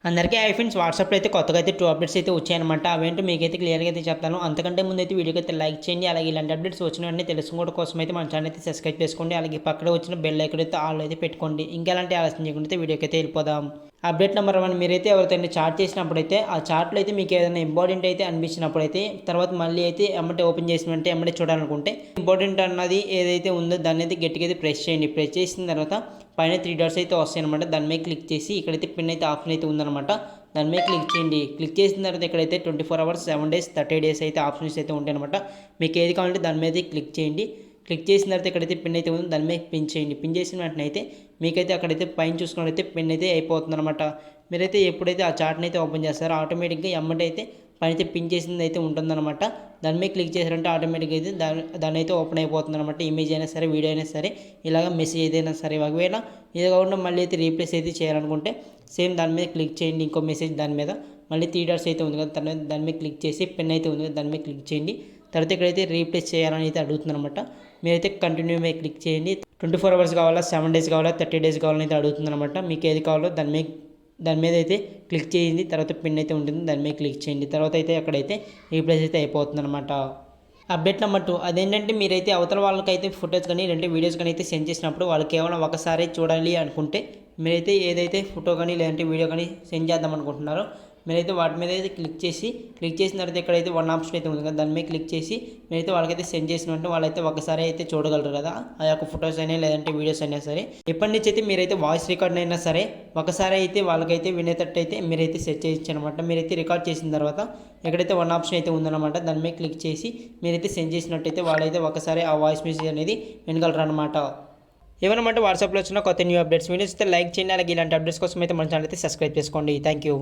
అందరికీ hi friends, వాట్సాప్లో అయితే కొత్తగా అయితే 2 అప్డేట్స్ అయితే వచ్చాయన్నమాట. అవేంటో మీకైతే క్లియర్గా అయితే చెప్తాను. అంతకంటే ముందు అయితే వీడియోకి అయితే లైక్ చేయండి. అలాగే ఇలాంటి అప్డేట్స్ వచ్చిన వెంటనే తెలుసుకోవడం కోసం అయితే మన ఛానల్ అయితే సబ్స్క్రైబ్ చేసుకోండి. అలాగే పక్కన వచ్చిన బెల్ ఐకాన్ అయితే ఆల్ అయితే పెట్టుకోండి. ఇంకా ఎలాంటి ఆలస్యం చేయకుండా అయితే వీడియోకి అయితే వెళ్ళిపోదాం. అప్డేట్ నెంబర్ 1, మీరైతే ఎవరితోనే చాట్ చేసినప్పుడైతే ఆ చాట్లో అయితే మీకు ఏదైనా ఇంపార్టెంట్ అయితే అనిపించినప్పుడైతే తర్వాత మళ్ళీ అయితే ఎమ్మటే ఓపెన్ చేసినట్టే ఎమ్మటే చూడాలనుకుంటే ఇంపార్టెంట్ అన్నది ఏదైతే ఉందో దాన్ని అయితే గట్టిగా అయితే ప్రెస్ చేయండి. ప్రెస్ చేసిన తర్వాత పైన 3 డాట్స్ అయితే వస్తాయి అనమాట. దాని మీద క్లిక్ చేసి ఇక్కడైతే పిన్ అయితే ఆప్షన్ అయితే ఉందన్నమాట. దాని మీద క్లిక్ చేయండి. క్లిక్ చేసిన తర్వాత ఇక్కడైతే 24 అవర్స్ 7 డేస్ 30 డేస్ అయితే ఆప్షన్స్ అయితే ఉంటాయి అనమాట. మీకు ఏది కావాలంటే దాని మీద క్లిక్ చేయండి. క్లిక్ చేసిన తర్వాత ఇక్కడైతే పిన్ అయితే ఉంది, దాని మీద పిన్ చేయండి. పిన్ చేసిన వెంటనే అయితే మీకైతే అక్కడైతే పైన చూసుకున్నట్లయితే పిన్ అయితే అయిపోతుంది అనమాట. మీరైతే ఎప్పుడైతే ఆ చార్ట్ని అయితే ఓపెన్ చేస్తారో ఆటోమేటిక్గా ఎమ్మటే అయితే పైన అయితే పిన్ చేసింది అయితే ఉంటుందన్నమాట. దాని మీద క్లిక్ చేశారంటే ఆటోమేటిక్గా అయితే దాని అయితే ఓపెన్ అయిపోతుంది అనమాట. ఇమేజ్ అయినా సరే, వీడియో అయినా సరే, ఇలాగ మెసేజ్ ఏదైనా సరే. ఒకవేళ ఇది కాకుండా మళ్ళీ అయితే రీప్లేస్ అయితే చేయాలనుకుంటే సేమ్ దాని మీద క్లిక్ చేయండి. ఇంకో మెసేజ్ దాని మీద మళ్ళీ 3 డాట్స్ అయితే ఉంది కదా, దాని మీద క్లిక్ చేసి పెన్ అయితే ఉంది కదా, దాని మీద క్లిక్ చేయండి. తర్వాత ఇక్కడైతే రీప్లేస్ చేయాలని అయితే అడుగుతుంది అనమాట. మీరైతే కంటిన్యూ మీద క్లిక్ చేయండి. 24 అవర్స్ కావాలా, 7 డేస్ కావాలా, 30 డేస్ కావాలని అయితే అడుగుతుంది అనమాట. మీకు ఏది కావాలో దాని మీద అయితే క్లిక్ చేయండి. తర్వాత పిన్ అయితే ఉంటుంది, దాని మీద క్లిక్ చేయండి. తర్వాత అయితే అక్కడైతే రీప్లేస్ అయితే అయిపోతుంది అనమాట. అప్డేట్ నెంబర్ 2, అదేంటంటే మీరైతే అవతల వాళ్ళకైతే ఫొటోస్ కానీ లేదంటే వీడియోస్ కానీ అయితే సెండ్ చేసినప్పుడు వాళ్ళు కేవలం ఒకసారి చూడాలి అనుకుంటే మీరైతే ఏదైతే ఫోటో కానీ లేదంటే వీడియో కానీ సెండ్ చేద్దాం అనుకుంటున్నారో మీరైతే వాటి మీద అయితే క్లిక్ చేసిన తర్వాత ఇక్కడైతే 1 ఆప్షన్ అయితే ఉంది కదా, దాని మీద క్లిక్ చేసి మీరైతే వాళ్ళకైతే సెండ్ చేసినట్టు వాళ్ళైతే ఒకసారి అయితే చూడగలరు కదా, ఆ యొక్క ఫొటోస్ అయినా లేదంటే వీడియోస్ అయినా సరే. ఇప్పటి నుంచి అయితే మీరైతే వాయిస్ రికార్డ్ అయినా సరే ఒకసారి అయితే వాళ్ళకైతే వినేటట్టు అయితే మీరైతే సెట్ చేయొచ్చు అనమాట. మీరైతే రికార్డ్ చేసిన తర్వాత ఎక్కడైతే 1 ఆప్షన్ అయితే ఉందన్నమాట, దాని మీద క్లిక్ చేసి మీరైతే సెండ్ చేసినట్టయితే వాళ్ళైతే ఒకసారి ఆ వాయిస్ మెసేజ్ అనేది వినగలరు అనమాట. ఏమన్నమాట వాట్సాప్లో వచ్చిన కొత్త న్యూ అప్డేట్స్ వీడియోస్ అయితే లైక్ చేయండి. అలాగే ఇలాంటి అప్డేట్స్ కోసం అయితే మన ఛానల్ అయితే సబ్స్క్రైబ్ చేసుకోండి. Thank you.